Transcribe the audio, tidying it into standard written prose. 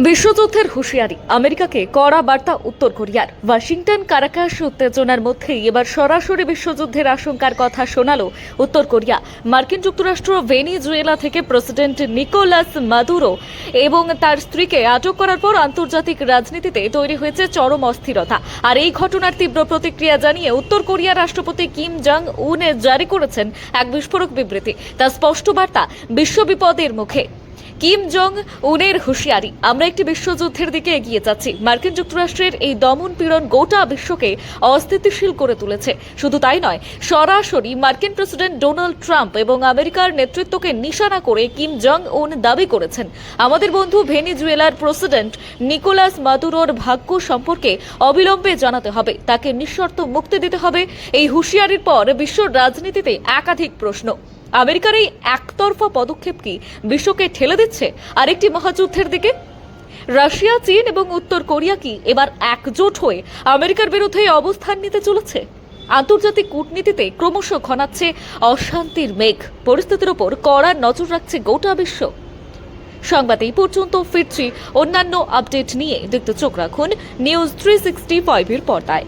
বিশ্বযুদ্ধের হুঁশিয়ারি, আমেরিকাকে কড়া বার্তা উত্তর কোরিয়ার। ওয়াশিংটন কারাকাশ উত্তেজনার মধ্যেই এবার সরাসরি বিশ্বযুদ্ধের আশঙ্কার কথা শোনালো উত্তর কোরিয়া। মার্কিন যুক্তরাষ্ট্র ভেনিজুয়েলা থেকে প্রেসিডেন্ট নিকোলাস মাদুরো এবং তার স্ত্রীকে আটক করার পর আন্তর্জাতিক রাজনীতিতে তৈরি হয়েছে চরম অস্থিরতা। আর এই ঘটনার তীব্র প্রতিক্রিয়া জানিয়ে উত্তর কোরিয়ার রাষ্ট্রপতি কিম জং উন জারি করেছেন এক বিস্ফোরক বিবৃতি। তার স্পষ্ট বার্তা, বিশ্ব বিপদের মুখে। কিম জং উনের হুঁশিয়ারি, আমরা একটি বিশ্বযুদ্ধের দিকে এগিয়ে যাচ্ছি। মার্কিন যুক্তরাষ্ট্রের এই দমন পীড়ন গোটা বিশ্বকে অস্থিতিশীল করে তুলেছে। শুধু তাই নয়, সরাসরি মার্কিন প্রেসিডেন্ট ডোনাল্ড ট্রাম্প এবং আমেরিকার নেতৃত্বকে নিশানা করে কিম জং উন দাবি করেছেন, আমাদের বন্ধু ভেনিজুয়েলার প্রেসিডেন্ট নিকোলাস মাদুরোর ভাগ্য সম্পর্কে অবিলম্বে জানাতে হবে, তাকে নিঃশর্ত মুক্তি দিতে হবে। এই হুঁশিয়ারির পর বিশ্ব রাজনীতিতে একাধিক প্রশ্ন। আমেরিকার এই একতরফা পদক্ষেপ কি বিশ্বকে ঠেলে দিচ্ছে আরেকটি মহাযুদ্ধের দিকে? রাশিয়া, চীন এবং উত্তর কোরিয়া কি এবার একজোট হয়ে আমেরিকার বিরুদ্ধে অবস্থান নিতে চলেছে? আন্তর্জাতিক কূটনীতিতে ক্রমশ ঘনাচ্ছে অশান্তির মেঘ। পরিস্থিতির ওপর কড়া নজর রাখছে গোটা বিশ্ব। সংবাদ এই পর্যন্ত, ফিরছি অন্যান্য আপডেট নিয়ে। দেখতে চোখ রাখুন নিউজ 365 এর পর্দায়।